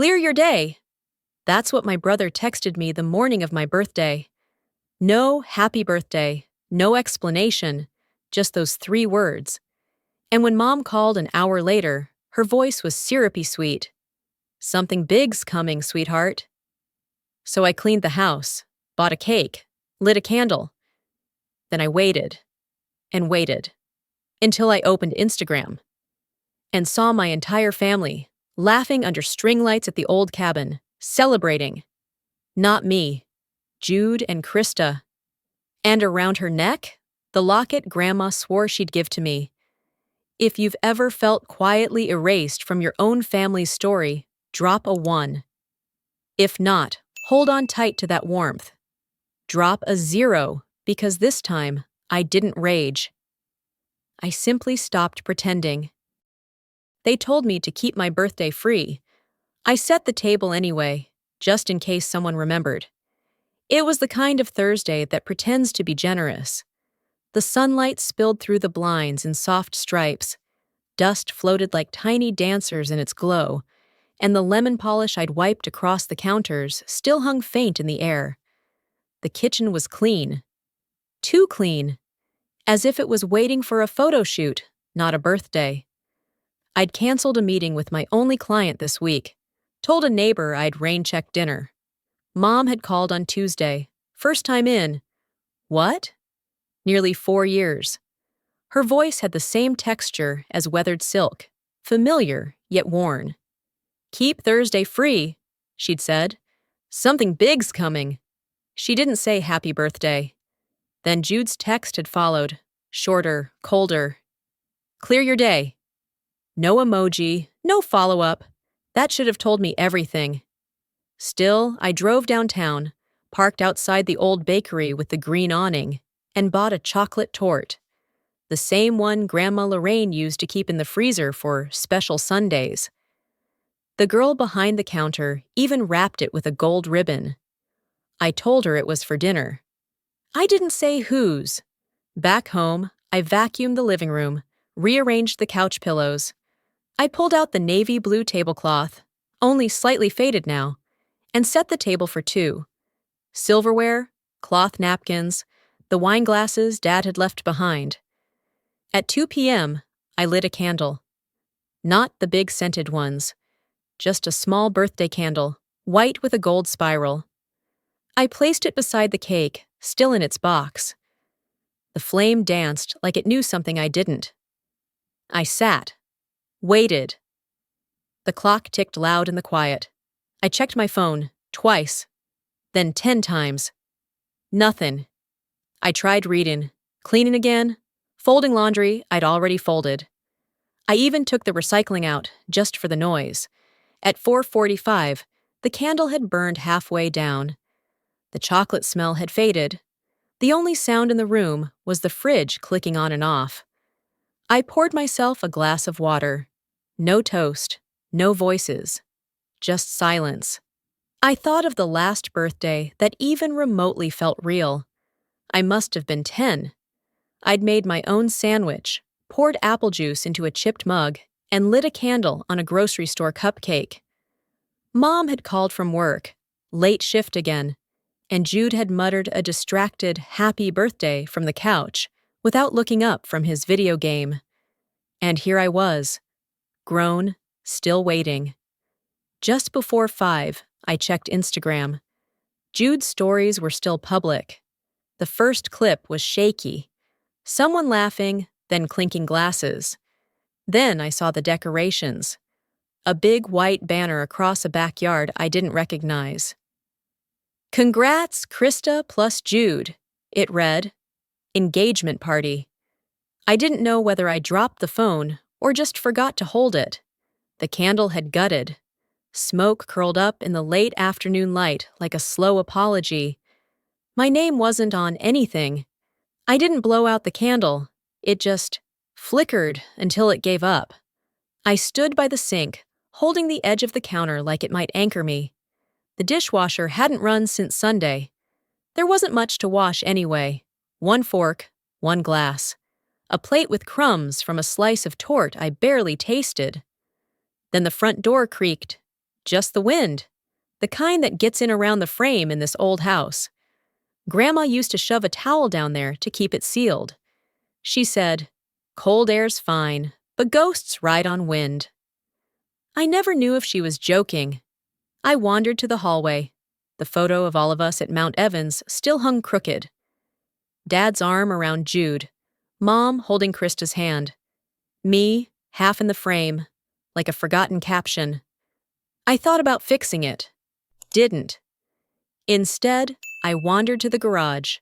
Clear your day. That's what my brother texted me the morning of my birthday. No happy birthday, no explanation, just those 3 words. And when Mom called an hour later, her voice was syrupy sweet. Something big's coming, sweetheart. So I cleaned the house, bought a cake, lit a candle. Then I waited and waited until I opened Instagram and saw my entire family laughing under string lights at the old cabin, celebrating. Not me, Jude and Krista. And around her neck, the locket Grandma swore she'd give to me. If you've ever felt quietly erased from your own family's story, drop a 1. If not, hold on tight to that warmth. Drop a 0, because this time, I didn't rage. I simply stopped pretending. They told me to keep my birthday free. I set the table anyway, just in case someone remembered. It was the kind of Thursday that pretends to be generous. The sunlight spilled through the blinds in soft stripes. Dust floated like tiny dancers in its glow, and the lemon polish I'd wiped across the counters still hung faint in the air. The kitchen was clean. Too clean. As if it was waiting for a photo shoot, not a birthday. I'd canceled a meeting with my only client this week, told a neighbor I'd rain-check dinner. Mom had called on Tuesday, first time in. What? Nearly 4 years. Her voice had the same texture as weathered silk, familiar yet worn. Keep Thursday free, she'd said. Something big's coming. She didn't say happy birthday. Then Jude's text had followed, shorter, colder. Clear your day. No emoji, no follow-up. That should have told me everything. Still, I drove downtown, parked outside the old bakery with the green awning, and bought a chocolate torte. The same one Grandma Lorraine used to keep in the freezer for special Sundays. The girl behind the counter even wrapped it with a gold ribbon. I told her it was for dinner. I didn't say whose. Back home, I vacuumed the living room, rearranged the couch pillows. I pulled out the navy blue tablecloth, only slightly faded now, and set the table for 2. Silverware, cloth napkins, the wine glasses Dad had left behind. At 2 p.m., I lit a candle. Not the big scented ones, just a small birthday candle, white with a gold spiral. I placed it beside the cake, still in its box. The flame danced like it knew something I didn't. I sat. Waited. The clock ticked loud in the quiet. I checked my phone, twice. Then 10 times. Nothing. I tried reading, cleaning again, folding laundry I'd already folded. I even took the recycling out, just for the noise. At 4:45, the candle had burned halfway down. The chocolate smell had faded. The only sound in the room was the fridge clicking on and off. I poured myself a glass of water. No toast, no voices, just silence. I thought of the last birthday that even remotely felt real. I must have been 10. I'd made my own sandwich, poured apple juice into a chipped mug, and lit a candle on a grocery store cupcake. Mom had called from work, late shift again, and Jude had muttered a distracted happy birthday from the couch without looking up from his video game. And here I was, grown, still waiting. Just before 5, I checked Instagram. Jude's stories were still public. The first clip was shaky. Someone laughing, then clinking glasses. Then I saw the decorations. A big white banner across a backyard I didn't recognize. Congrats, Krista plus Jude, it read. Engagement party. I didn't know whether I dropped the phone or just forgot to hold it. The candle had gutted. Smoke curled up in the late afternoon light like a slow apology. My name wasn't on anything. I didn't blow out the candle. It just flickered until it gave up. I stood by the sink, holding the edge of the counter like it might anchor me. The dishwasher hadn't run since Sunday. There wasn't much to wash anyway. 1 fork, 1 glass. A plate with crumbs from a slice of torte I barely tasted. Then the front door creaked. just the wind, the kind that gets in around the frame in this old house. Grandma used to shove a towel down there to keep it sealed. She said, "Cold air's fine, but ghosts ride on wind." I never knew if she was joking. I wandered to the hallway. The photo of all of us at Mount Evans still hung crooked. Dad's arm around Jude, Mom holding Krista's hand. Me, half in the frame, like a forgotten caption. I thought about fixing it. Didn't. Instead, I wandered to the garage.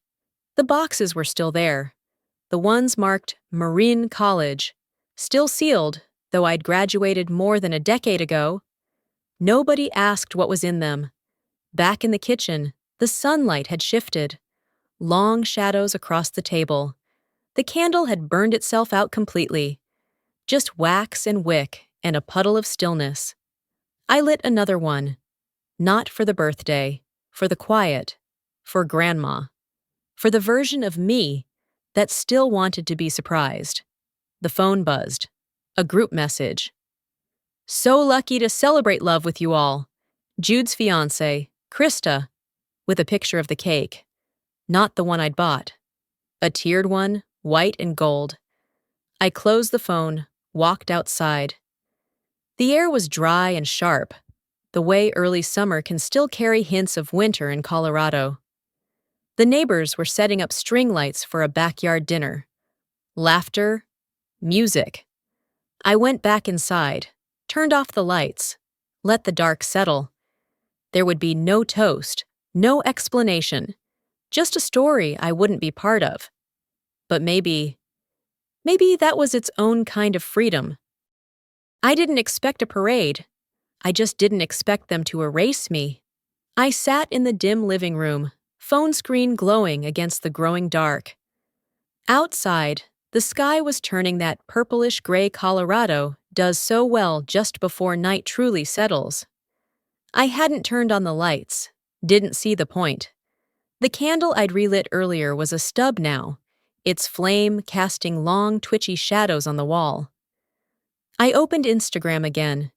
The boxes were still there. The ones marked Marine College, still sealed, though I'd graduated more than a decade ago. Nobody asked what was in them. Back in the kitchen, the sunlight had shifted. Long shadows across the table. The candle had burned itself out completely. Just wax and wick and a puddle of stillness. I lit another one. Not for the birthday, for the quiet, for Grandma, for the version of me that still wanted to be surprised. The phone buzzed. A group message. "So lucky to celebrate love with you all. Jude's fiancé, Krista," with a picture of the cake. Not the one I'd bought. A tiered one, white and gold. I closed the phone, walked outside. The air was dry and sharp, the way early summer can still carry hints of winter in Colorado. The neighbors were setting up string lights for a backyard dinner. Laughter, music. I went back inside, turned off the lights, let the dark settle. There would be no toast, no explanation, just a story I wouldn't be part of. But maybe that was its own kind of freedom. I didn't expect a parade. I just didn't expect them to erase me. I sat in the dim living room, phone screen glowing against the growing dark. Outside, the sky was turning that purplish-gray Colorado does so well just before night truly settles. I hadn't turned on the lights, didn't see the point. The candle I'd relit earlier was a stub now, its flame casting long, twitchy shadows on the wall. I opened Instagram again.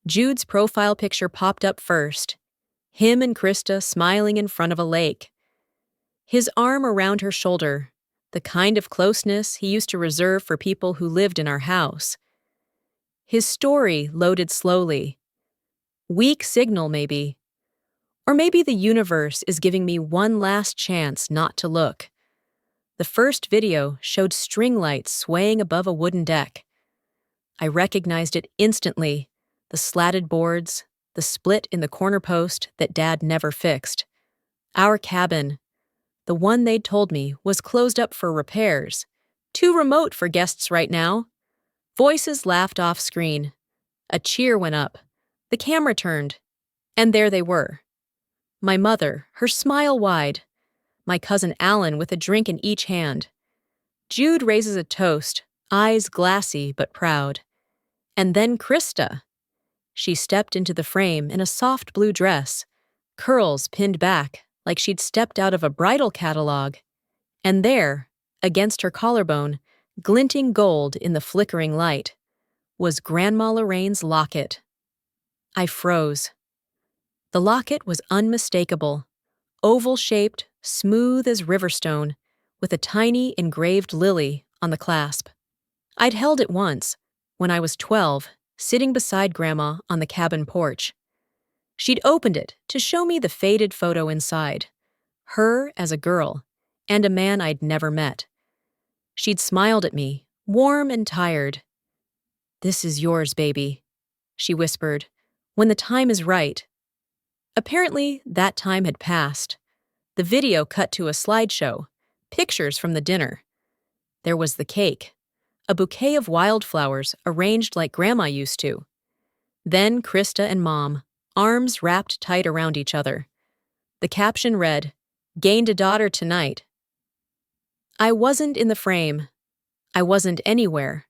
Jude's profile picture popped up first. Him and Krista smiling in front of a lake. His arm around her shoulder, the kind of closeness he used to reserve for people who lived in our house. His story loaded slowly. Weak signal, maybe. Or maybe the universe is giving me one last chance not to look. The first video showed string lights swaying above a wooden deck. I recognized it instantly, the slatted boards, the split in the corner post that Dad never fixed. Our cabin, the one they'd told me was closed up for repairs. Too remote for guests right now. Voices laughed off screen. A cheer went up. The camera turned. And there they were. My mother, her smile wide. My cousin Alan with a drink in each hand. Jude raises a toast, eyes glassy but proud. And then Krista. She stepped into the frame in a soft blue dress, curls pinned back like she'd stepped out of a bridal catalog. And there, against her collarbone, glinting gold in the flickering light, was Grandma Lorraine's locket. I froze. The locket was unmistakable, oval-shaped, smooth as riverstone, with a tiny engraved lily on the clasp. I'd held it once, when I was 12, sitting beside Grandma on the cabin porch. She'd opened it to show me the faded photo inside, her as a girl, and a man I'd never met. She'd smiled at me, warm and tired. "This is yours, baby," she whispered, "when the time is right." Apparently, that time had passed. The video cut to a slideshow, pictures from the dinner. There was the cake, a bouquet of wildflowers arranged like Grandma used to. Then Krista and Mom, arms wrapped tight around each other. The caption read, "Gained a daughter tonight." I wasn't in the frame. I wasn't anywhere.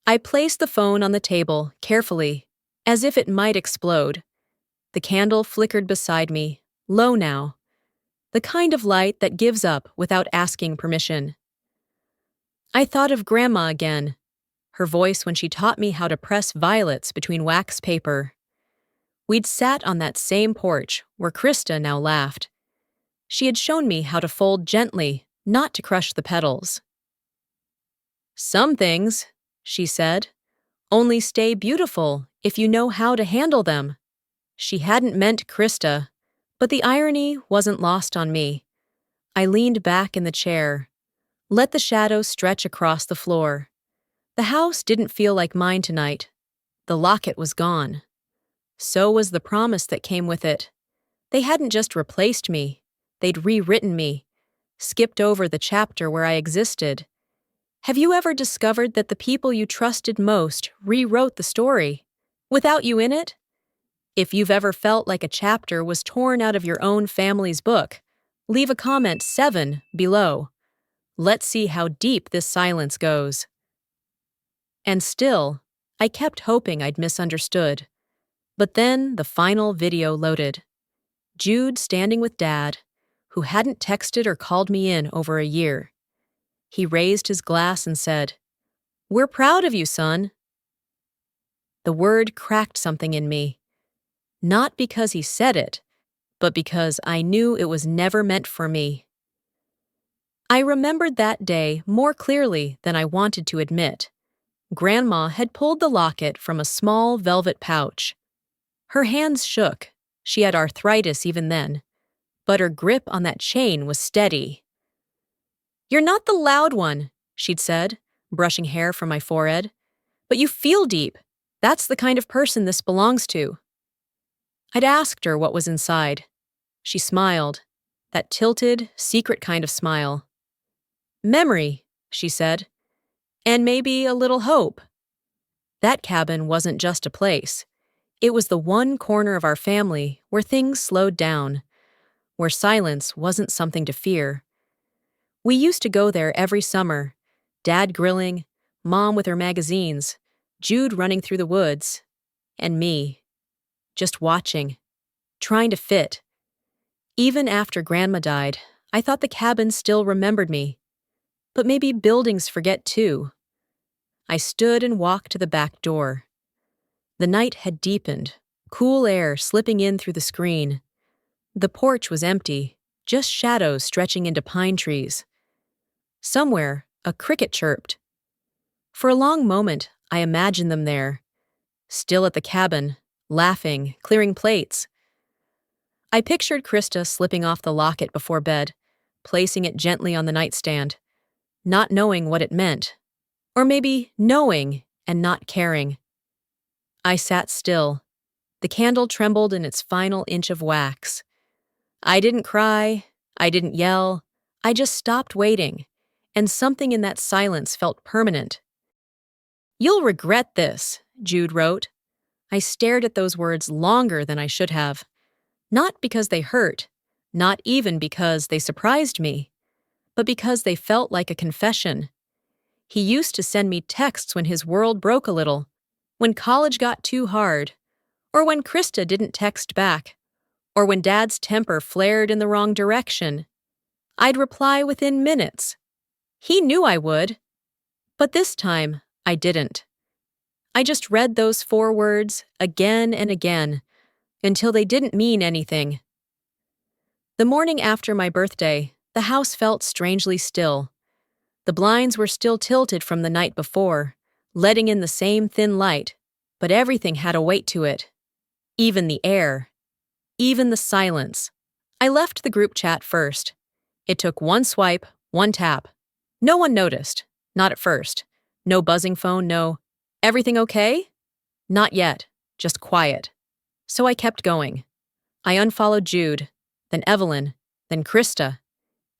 I placed the phone on the table, carefully, as if it might explode. The candle flickered beside me, low now. The kind of light that gives up without asking permission. I thought of Grandma again, her voice when she taught me how to press violets between wax paper. We'd sat on that same porch where Krista now laughed. She had shown me how to fold gently, not to crush the petals. "Some things," she said, "only stay beautiful if you know how to handle them." She hadn't meant Krista, but the irony wasn't lost on me. I leaned back in the chair, let the shadows stretch across the floor. The house didn't feel like mine tonight. The locket was gone. So was the promise that came with it. They hadn't just replaced me, they'd rewritten me, skipped over the chapter where I existed. Have you ever discovered that the people you trusted most rewrote the story, without you in it? If you've ever felt like a chapter was torn out of your own family's book, leave a comment 7 below. Let's see how deep this silence goes. And still, I kept hoping I'd misunderstood. But then the final video loaded. Jude standing with Dad, who hadn't texted or called me in over a year. He raised his glass and said, "We're proud of you, son." The word cracked something in me. Not because he said it, but because I knew it was never meant for me. I remembered that day more clearly than I wanted to admit. Grandma had pulled the locket from a small velvet pouch. Her hands shook. She had arthritis even then, but her grip on that chain was steady. "You're not the loud one," she'd said, brushing hair from my forehead. "But you feel deep. That's the kind of person this belongs to." I'd asked her what was inside. She smiled, that tilted, secret kind of smile. "Memory," she said, "and maybe a little hope." That cabin wasn't just a place. It was the one corner of our family where things slowed down, where silence wasn't something to fear. We used to go there every summer, Dad grilling, Mom with her magazines, Jude running through the woods, and me, just watching, trying to fit. Even after Grandma died, I thought the cabin still remembered me. But maybe buildings forget too. I stood and walked to the back door. The night had deepened, cool air slipping in through the screen. The porch was empty, just shadows stretching into pine trees. Somewhere, a cricket chirped. For a long moment, I imagined them there, still at the cabin, laughing, clearing plates. I pictured Krista slipping off the locket before bed, placing it gently on the nightstand, not knowing what it meant, or maybe knowing and not caring. I sat still. The candle trembled in its final inch of wax. I didn't cry, I didn't yell, I just stopped waiting, and something in that silence felt permanent. "You'll regret this," Jude wrote. I stared at those words longer than I should have. Not because they hurt, not even because they surprised me, but because they felt like a confession. He used to send me texts when his world broke a little, when college got too hard, or when Krista didn't text back, or when Dad's temper flared in the wrong direction. I'd reply within minutes. He knew I would. But this time, I didn't. I just read those 4 words again and again, until they didn't mean anything. The morning after my birthday, the house felt strangely still. The blinds were still tilted from the night before, letting in the same thin light, but everything had a weight to it. Even the air. Even the silence. I left the group chat first. It took 1 swipe, 1 tap. No one noticed. Not at first. No buzzing phone, no, "Everything okay?" Not yet. Just quiet. So I kept going. I unfollowed Jude, then Evelyn, then Krista.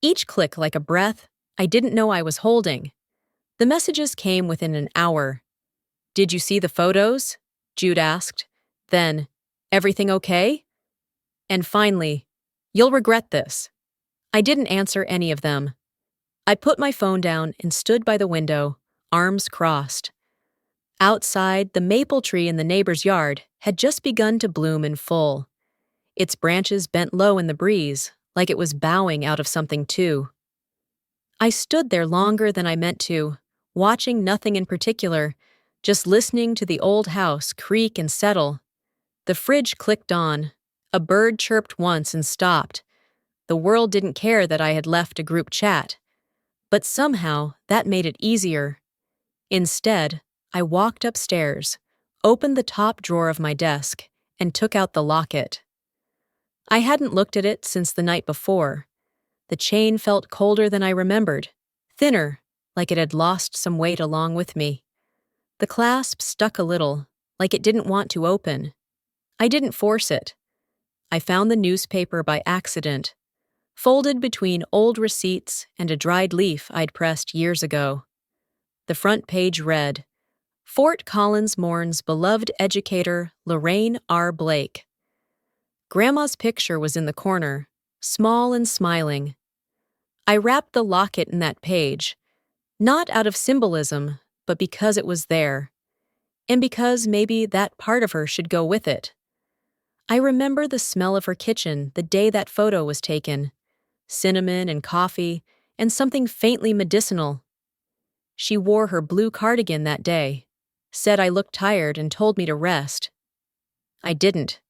Each click like a breath I didn't know I was holding. The messages came within an hour. "Did you see the photos?" Jude asked. Then, "Everything okay?" And finally, "You'll regret this." I didn't answer any of them. I put my phone down and stood by the window, arms crossed. Outside, the maple tree in the neighbor's yard had just begun to bloom in full. Its branches bent low in the breeze, like it was bowing out of something too. I stood there longer than I meant to, watching nothing in particular, just listening to the old house creak and settle. The fridge clicked on. A bird chirped once and stopped. The world didn't care that I had left a group chat. But somehow, that made it easier. Instead, I walked upstairs, opened the top drawer of my desk, and took out the locket. I hadn't looked at it since the night before. The chain felt colder than I remembered, thinner, like it had lost some weight along with me. The clasp stuck a little, like it didn't want to open. I didn't force it. I found the newspaper by accident, folded between old receipts and a dried leaf I'd pressed years ago. The front page read, Fort Collins mourns beloved educator Lorraine R. Blake. Grandma's picture was in the corner, small and smiling. I wrapped the locket in that page, not out of symbolism, but because it was there, and because maybe that part of her should go with it. I remember the smell of her kitchen the day that photo was taken, cinnamon and coffee, and something faintly medicinal. She wore her blue cardigan that day, said I looked tired and told me to rest. I didn't.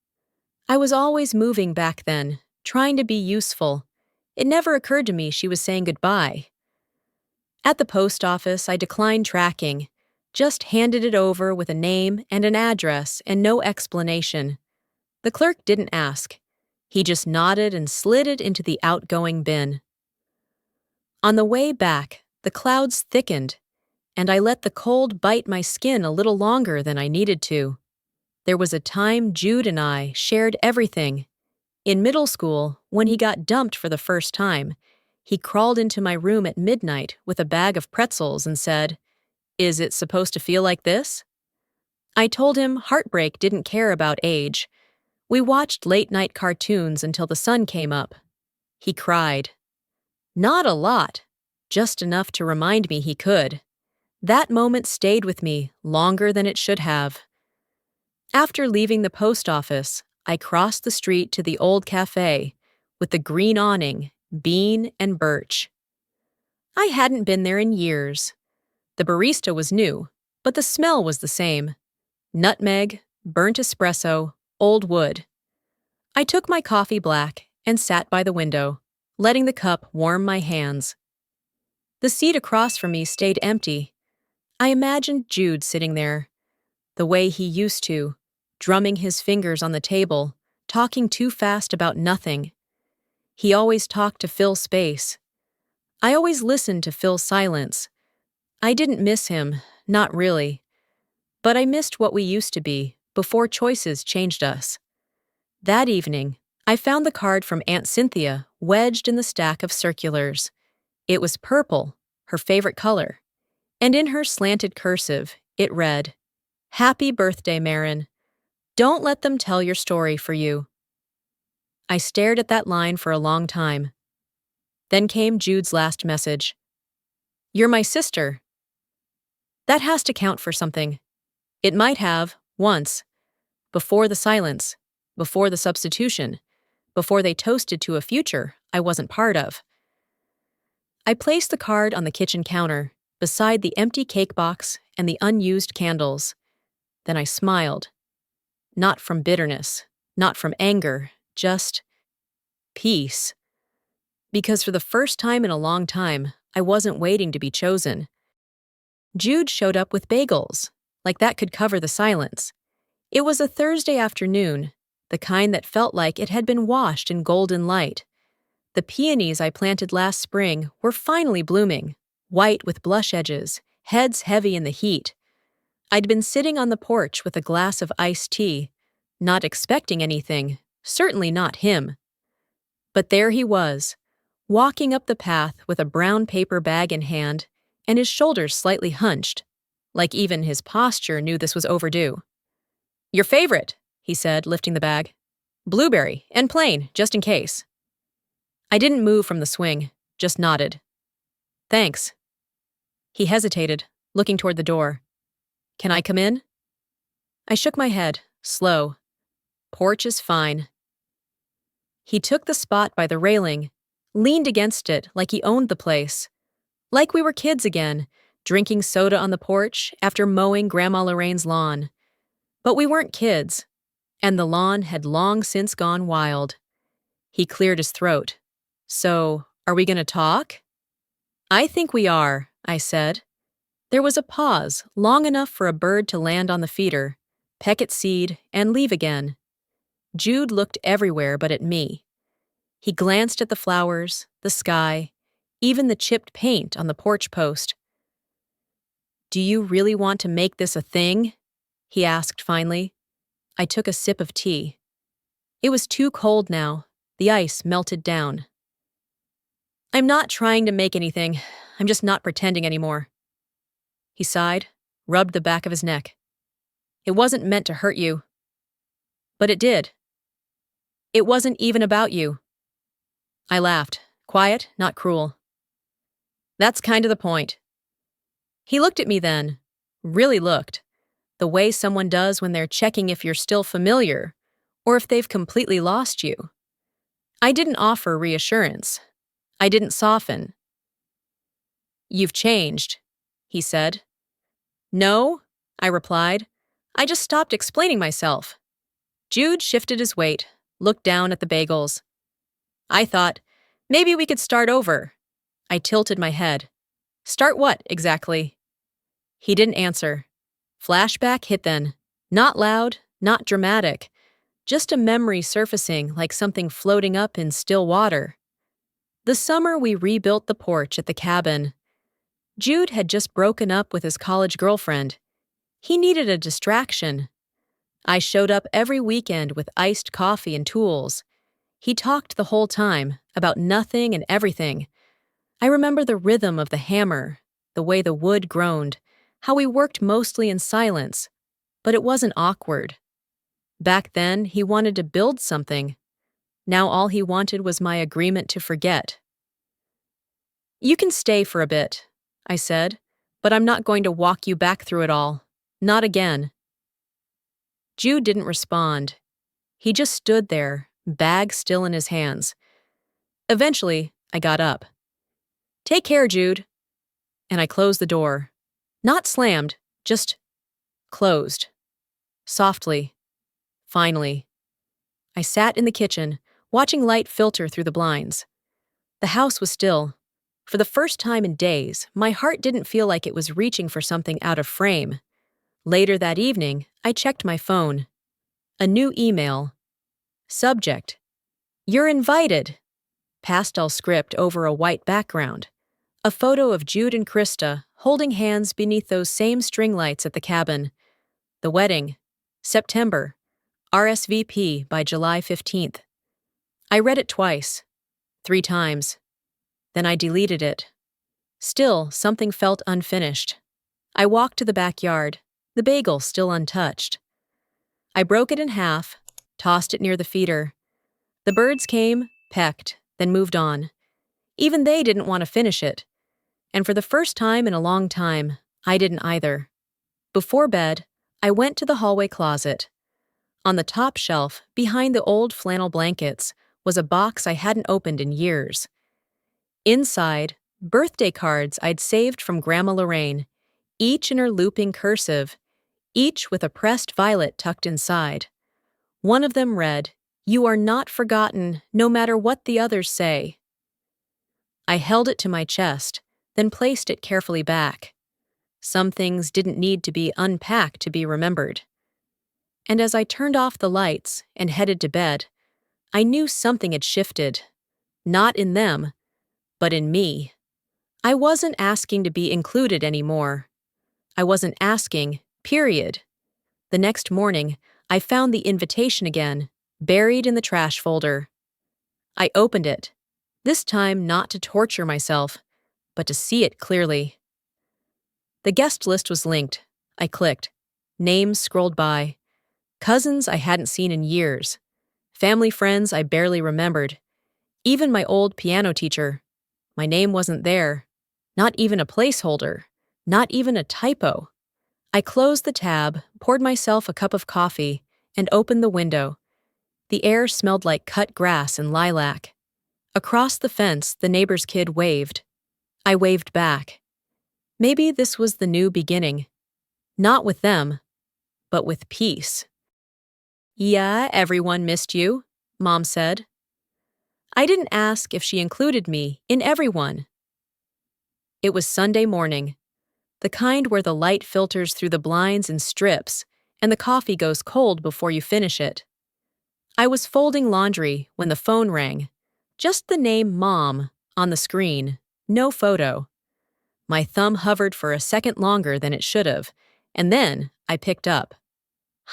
I was always moving back then, trying to be useful. It never occurred to me she was saying goodbye. At the post office, I declined tracking, just handed it over with a name and an address and no explanation. The clerk didn't ask. He just nodded and slid it into the outgoing bin. On the way back, the clouds thickened, and I let the cold bite my skin a little longer than I needed to. There was a time Jude and I shared everything. In middle school, when he got dumped for the first time, he crawled into my room at midnight with a bag of pretzels and said, "Is it supposed to feel like this?" I told him heartbreak didn't care about age. We watched late-night cartoons until the sun came up. He cried. Not a lot, just enough to remind me he could. That moment stayed with me longer than it should have. After leaving the post office, I crossed the street to the old cafe with the green awning, bean and birch. I hadn't been there in years. The barista was new, but the smell was the same. Nutmeg, burnt espresso, old wood. I took my coffee black and sat by the window, letting the cup warm my hands. The seat across from me stayed empty. I imagined Jude sitting there, the way he used to, drumming his fingers on the table, talking too fast about nothing. He always talked to fill space. I always listened to fill silence. I didn't miss him, not really. But I missed what we used to be, before choices changed us. That evening, I found the card from Aunt Cynthia wedged in the stack of circulars. It was purple, her favorite color. And in her slanted cursive, it read, "Happy birthday, Marin. Don't let them tell your story for you." I stared at that line for a long time. Then came Jude's last message. "You're my sister." That has to count for something. It might have, once, before the silence, before the substitution, before they toasted to a future I wasn't part of. I placed the card on the kitchen counter, beside the empty cake box and the unused candles. Then I smiled. Not from bitterness, not from anger, just peace. Because for the first time in a long time, I wasn't waiting to be chosen. Jude showed up with bagels, like that could cover the silence. It was a Thursday afternoon, the kind that felt like it had been washed in golden light. The peonies I planted last spring were finally blooming, white with blush edges, heads heavy in the heat. I'd been sitting on the porch with a glass of iced tea, not expecting anything, certainly not him. But there he was, walking up the path with a brown paper bag in hand and his shoulders slightly hunched, like even his posture knew this was overdue. "Your favorite," he said, lifting the bag. "Blueberry, and plain, just in case." I didn't move from the swing, just nodded. "Thanks." He hesitated, looking toward the door. "Can I come in?" I shook my head, slow. "Porch is fine." He took the spot by the railing, leaned against it like he owned the place. Like we were kids again, drinking soda on the porch after mowing Grandma Lorraine's lawn. But we weren't kids. and the lawn had long since gone wild. He cleared his throat. So, are we going to talk? I think we are, I said. There was a pause, long enough for a bird to land on the feeder, peck its seed, and leave again. Jude looked everywhere but at me. He glanced at the flowers, the sky, even the chipped paint on the porch post. Do you really want to make this a thing? He asked finally. I took a sip of tea. It was too cold now. The ice melted down. I'm not trying to make anything. I'm just not pretending anymore. He sighed, rubbed the back of his neck. It wasn't meant to hurt you. But it did. It wasn't even about you. I laughed, quiet, not cruel. That's kind of the point. He looked at me then, really looked, the way someone does when they're checking if you're still familiar, or if they've completely lost you. I didn't offer reassurance. I didn't soften. You've changed, he said. No, I replied. I just stopped explaining myself. Jude shifted his weight, looked down at the bagels. I thought, maybe we could start over. I tilted my head. Start what, exactly? He didn't answer. Flashback hit then. Not loud, not dramatic. Just a memory surfacing like something floating up in still water. The summer we rebuilt the porch at the cabin. Jude had just broken up with his college girlfriend. He needed a distraction. I showed up every weekend with iced coffee and tools. He talked the whole time, about nothing and everything. I remember the rhythm of the hammer, the way the wood groaned, how we worked mostly in silence, but it wasn't awkward. Back then, he wanted to build something. Now all he wanted was my agreement to forget. You can stay for a bit, I said, but I'm not going to walk you back through it all. Not again. Jude didn't respond. He just stood there, bag still in his hands. Eventually, I got up. Take care, Jude. And I closed the door. Not slammed, just closed. Softly. Finally. I sat in the kitchen, watching light filter through the blinds. The house was still. For the first time in days, my heart didn't feel like it was reaching for something out of frame. Later that evening, I checked my phone. A new email. Subject. You're invited. Pastel script over a white background. A photo of Jude and Krista holding hands beneath those same string lights at the cabin. The wedding. September. RSVP by July 15th. I read it twice. 3 times. Then I deleted it. Still, something felt unfinished. I walked to the backyard, the bagel still untouched. I broke it in half, tossed it near the feeder. The birds came, pecked, then moved on. Even they didn't want to finish it. And for the first time in a long time, I didn't either. Before bed, I went to the hallway closet. On the top shelf, behind the old flannel blankets, was a box I hadn't opened in years. Inside, birthday cards I'd saved from Grandma Lorraine, each in her looping cursive, each with a pressed violet tucked inside. One of them read, "You are not forgotten, no matter what the others say." I held it to my chest, then placed it carefully back. Some things didn't need to be unpacked to be remembered. And as I turned off the lights and headed to bed, I knew something had shifted. Not in them, but in me. I wasn't asking to be included anymore. I wasn't asking, period. The next morning, I found the invitation again, buried in the trash folder. I opened it, this time not to torture myself, but to see it clearly. The guest list was linked. I clicked. Names scrolled by. Cousins I hadn't seen in years. Family friends I barely remembered. Even my old piano teacher. My name wasn't there. Not even a placeholder. Not even a typo. I closed the tab, poured myself a cup of coffee, and opened the window. The air smelled like cut grass and lilac. Across the fence, the neighbor's kid waved. I waved back. Maybe this was the new beginning. Not with them, but with peace. Yeah, everyone missed you, Mom said. I didn't ask if she included me in everyone. It was Sunday morning, the kind where the light filters through the blinds in strips and the coffee goes cold before you finish it. I was folding laundry when the phone rang. Just the name Mom on the screen, no photo. My thumb hovered for a second longer than it should have, and then I picked up.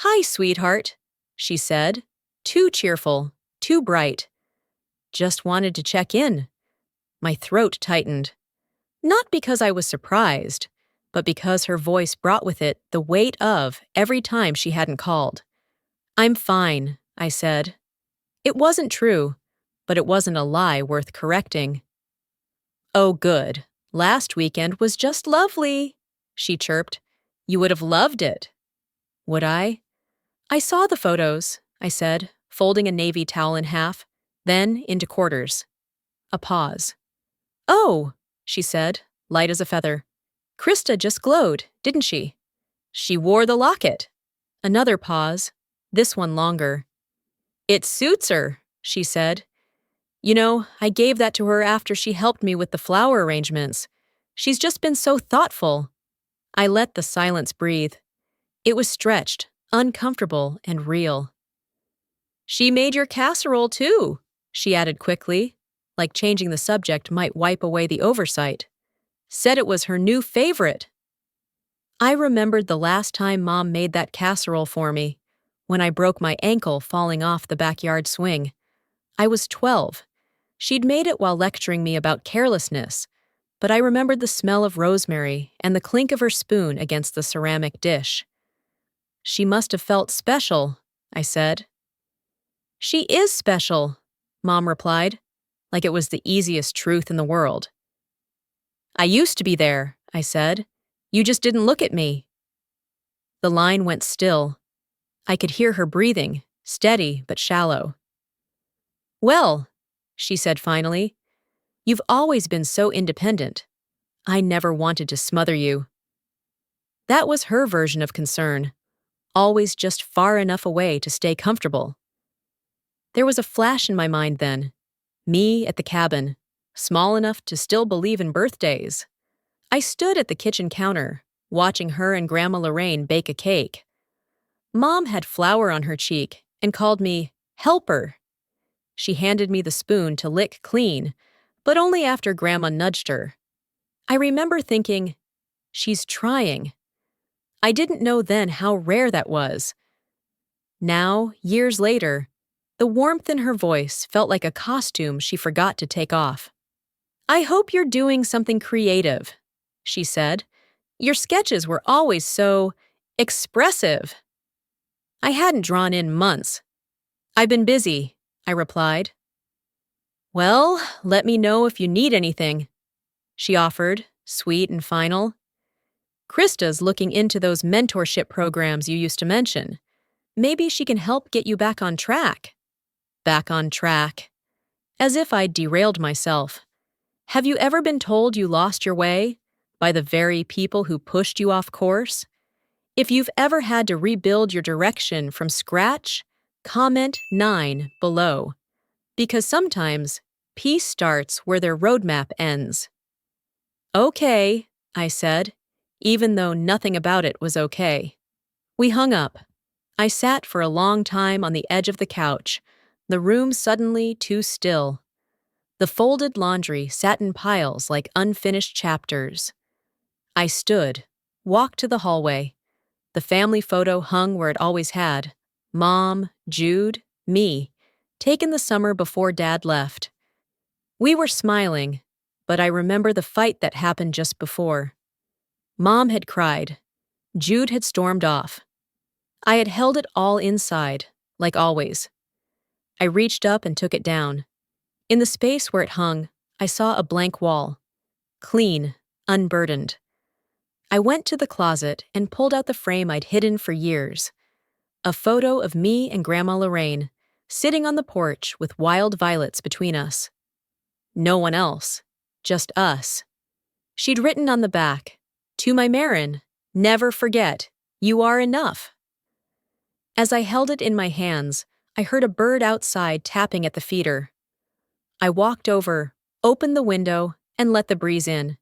"Hi, sweetheart," she said. Too cheerful, too bright. "Just wanted to check in." My throat tightened. Not because I was surprised, but because her voice brought with it the weight of every time she hadn't called. "I'm fine," I said. It wasn't true, but it wasn't a lie worth correcting. "Oh, good. Last weekend was just lovely," she chirped. "You would have loved it." Would I? "I saw the photos," I said, folding a navy towel in half, then into quarters. A pause. "Oh," she said, light as a feather. "Krista just glowed, didn't she?" "She wore the locket." Another pause, this one longer. "It suits her," she said. "You know, I gave that to her after she helped me with the flower arrangements. She's just been so thoughtful." I let the silence breathe. It was stretched, uncomfortable, and real. "She made your casserole, too," she added quickly, like changing the subject might wipe away the oversight. "Said it was her new favorite." I remembered the last time Mom made that casserole for me, when I broke my ankle falling off the backyard swing. I was 12. She'd made it while lecturing me about carelessness, but I remembered the smell of rosemary and the clink of her spoon against the ceramic dish. "She must have felt special," I said. "She is special," Mom replied, like it was the easiest truth in the world. "I used to be there," I said. "You just didn't look at me." The line went still. I could hear her breathing, steady but shallow. "Well," she said finally, "you've always been so independent. I never wanted to smother you." That was her version of concern, always just far enough away to stay comfortable. There was a flash in my mind then. Me at the cabin, small enough to still believe in birthdays. I stood at the kitchen counter, watching her and Grandma Lorraine bake a cake. Mom had flour on her cheek and called me helper. She handed me the spoon to lick clean, but only after Grandma nudged her. I remember thinking, she's trying. I didn't know then how rare that was. Now, years later, the warmth in her voice felt like a costume she forgot to take off. "I hope you're doing something creative," she said. "Your sketches were always so expressive." I hadn't drawn in months. "I've been busy," I replied. "Well, let me know if you need anything," she offered, sweet and final. "Krista's looking into those mentorship programs you used to mention. Maybe she can help get you back on track." Back on track. As if I'd derailed myself. Have you ever been told you lost your way by the very people who pushed you off course? If you've ever had to rebuild your direction from scratch, comment 9 below. Because sometimes peace starts where their roadmap ends. "Okay," I said, even though nothing about it was okay. We hung up. I sat for a long time on the edge of the couch, the room suddenly too still. The folded laundry sat in piles like unfinished chapters. I stood, walked to the hallway. The family photo hung where it always had. Mom, Jude, me, taken the summer before Dad left. We were smiling, but I remember the fight that happened just before. Mom had cried. Jude had stormed off. I had held it all inside, like always. I reached up and took it down. In the space where it hung, I saw a blank wall. Clean, unburdened. I went to the closet and pulled out the frame I'd hidden for years. A photo of me and Grandma Lorraine, sitting on the porch with wild violets between us. No one else, just us. She'd written on the back, "To my Marin, never forget, you are enough." As I held it in my hands, I heard a bird outside tapping at the feeder. I walked over, opened the window, and let the breeze in.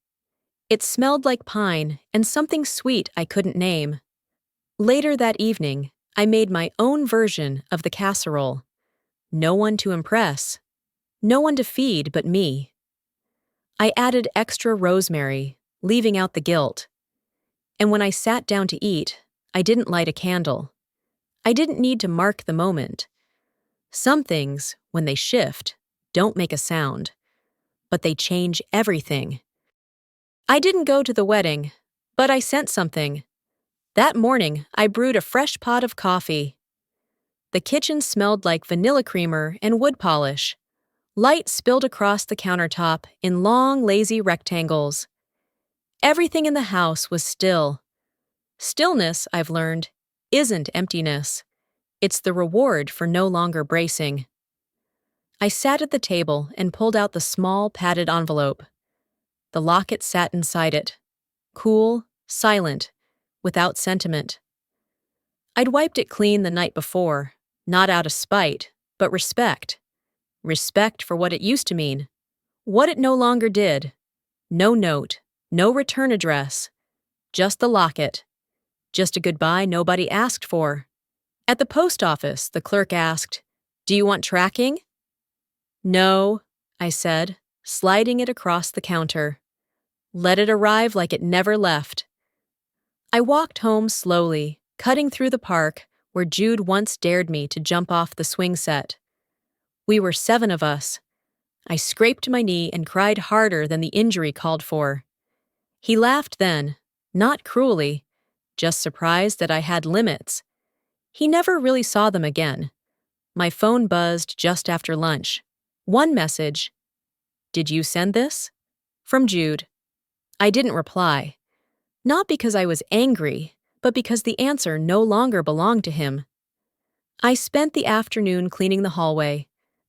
It smelled like pine and something sweet I couldn't name. Later that evening, I made my own version of the casserole. No one to impress. No one to feed but me. I added extra rosemary, leaving out the guilt. And when I sat down to eat, I didn't light a candle. I didn't need to mark the moment. Some things, when they shift, don't make a sound, but they change everything. I didn't go to the wedding, but I sent something. That morning, I brewed a fresh pot of coffee. The kitchen smelled like vanilla creamer and wood polish. Light spilled across the countertop in long, lazy rectangles. Everything in the house was still. Stillness, I've learned, isn't emptiness. It's the reward for no longer bracing. I sat at the table and pulled out the small, padded envelope. The locket sat inside it, cool, silent, without sentiment. I'd wiped it clean the night before, not out of spite, but respect. Respect for what it used to mean, what it no longer did. No note, no return address, just the locket, just a goodbye nobody asked for. At the post office, the clerk asked, "Do you want tracking?" "No," I said, sliding it across the counter. Let it arrive like it never left. I walked home slowly, cutting through the park where Jude once dared me to jump off the swing set. We were 7 of us. I scraped my knee and cried harder than the injury called for. He laughed then, not cruelly, just surprised that I had limits. He never really saw them again. My phone buzzed just after lunch. One message. "Did you send this?" From Jude. I didn't reply. Not because I was angry, but because the answer no longer belonged to him. I spent the afternoon cleaning the hallway,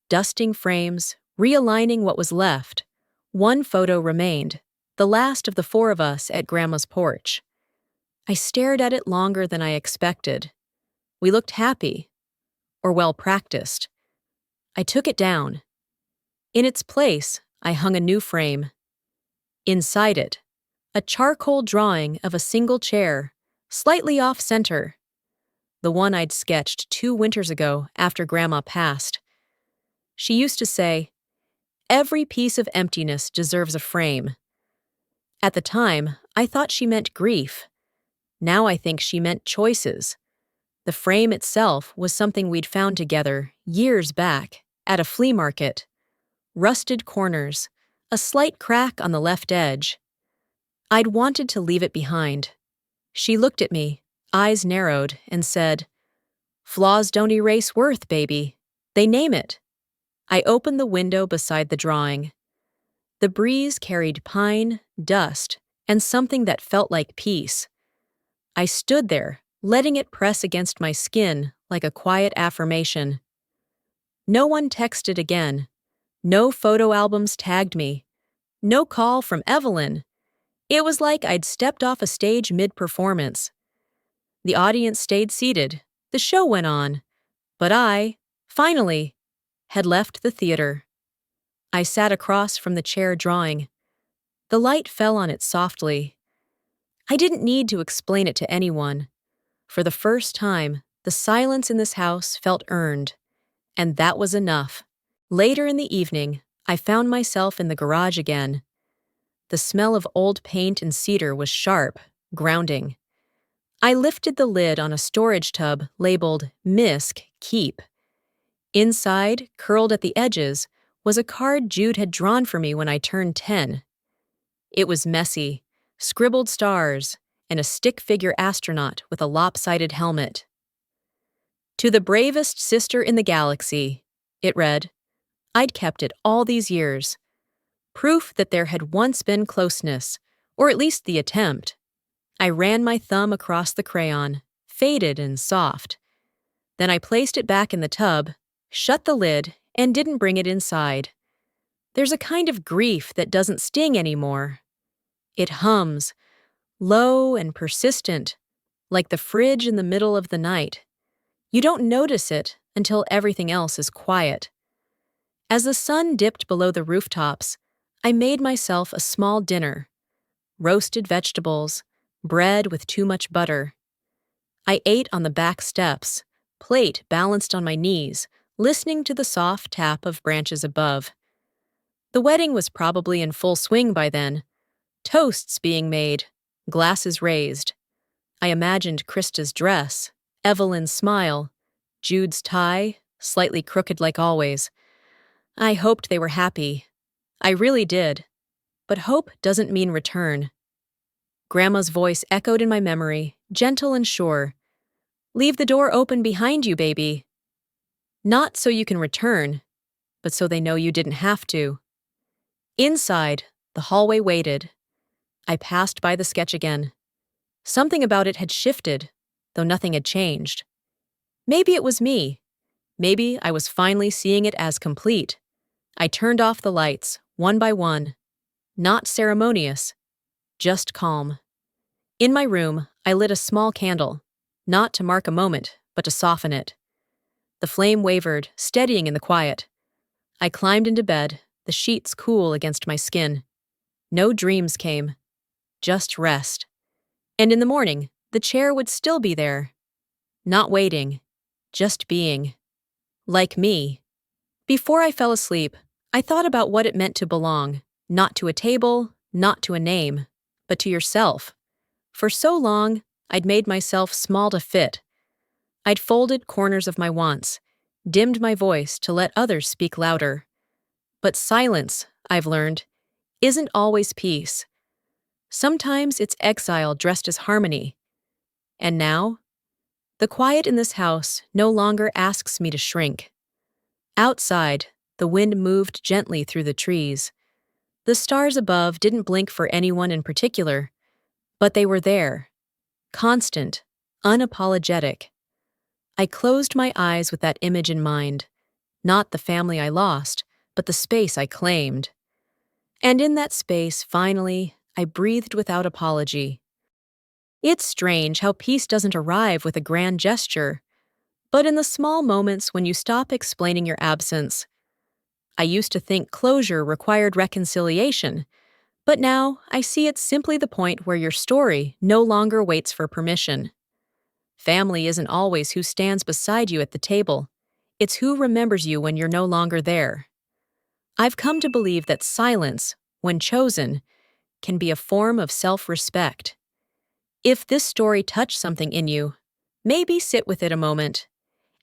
dusting frames, realigning what was left. One photo remained, the last of the 4 of us at Grandma's porch. I stared at it longer than I expected. We looked happy, or well-practiced. I took it down. In its place, I hung a new frame. Inside it, a charcoal drawing of a single chair, slightly off-center. The one I'd sketched 2 winters ago after Grandma passed. She used to say, "Every piece of emptiness deserves a frame." At the time, I thought she meant grief. Now I think she meant choices. The frame itself was something we'd found together years back at a flea market. Rusted corners, a slight crack on the left edge. I'd wanted to leave it behind. She looked at me, eyes narrowed, and said, "Flaws don't erase worth, baby. They name it." I opened the window beside the drawing. The breeze carried pine, dust, and something that felt like peace. I stood there, letting it press against my skin like a quiet affirmation. No one texted again. No photo albums tagged me. No call from Evelyn. It was like I'd stepped off a stage mid-performance. The audience stayed seated. The show went on. But I, finally, had left the theater. I sat across from the chair drawing. The light fell on it softly. I didn't need to explain it to anyone. For the first time, the silence in this house felt earned. And that was enough. Later in the evening, I found myself in the garage again. The smell of old paint and cedar was sharp, grounding. I lifted the lid on a storage tub labeled "Misk Keep." Inside, curled at the edges, was a card Jude had drawn for me when I turned 10. It was messy, scribbled stars, and a stick-figure astronaut with a lopsided helmet. "To the bravest sister in the galaxy," it read. I'd kept it all these years. Proof that there had once been closeness, or at least the attempt. I ran my thumb across the crayon, faded and soft. Then I placed it back in the tub, shut the lid, and didn't bring it inside. There's a kind of grief that doesn't sting anymore. It hums, low and persistent, like the fridge in the middle of the night. You don't notice it until everything else is quiet. As the sun dipped below the rooftops, I made myself a small dinner: roasted vegetables, bread with too much butter. I ate on the back steps, plate balanced on my knees, listening to the soft tap of branches above. The wedding was probably in full swing by then. Toasts being made, glasses raised. I imagined Krista's dress, Evelyn's smile, Jude's tie, slightly crooked like always. I hoped they were happy. I really did. But hope doesn't mean return. Grandma's voice echoed in my memory, gentle and sure. "Leave the door open behind you, baby." Not so you can return, but so they know you didn't have to. Inside, the hallway waited. I passed by the sketch again. Something about it had shifted, though nothing had changed. Maybe it was me. Maybe I was finally seeing it as complete. I turned off the lights, one by one. Not ceremonious, just calm. In my room, I lit a small candle, not to mark a moment, but to soften it. The flame wavered, steadying in the quiet. I climbed into bed, the sheets cool against my skin. No dreams came, just rest. And in the morning, the chair would still be there. Not waiting, just being. Like me. Before I fell asleep, I thought about what it meant to belong, not to a table, not to a name, but to yourself. For so long, I'd made myself small to fit. I'd folded corners of my wants, dimmed my voice to let others speak louder. But silence, I've learned, isn't always peace. Sometimes it's exile dressed as harmony. And now, the quiet in this house no longer asks me to shrink. Outside, the wind moved gently through the trees. The stars above didn't blink for anyone in particular, but they were there, constant, unapologetic. I closed my eyes with that image in mind, not the family I lost, but the space I claimed. And in that space, finally, I breathed without apology. It's strange how peace doesn't arrive with a grand gesture, but in the small moments when you stop explaining your absence. I used to think closure required reconciliation, but now I see it's simply the point where your story no longer waits for permission. Family isn't always who stands beside you at the table. It's who remembers you when you're no longer there. I've come to believe that silence, when chosen, can be a form of self-respect. If this story touched something in you, maybe sit with it a moment.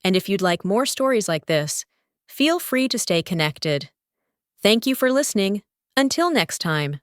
And if you'd like more stories like this, feel free to stay connected. Thank you for listening. Until next time.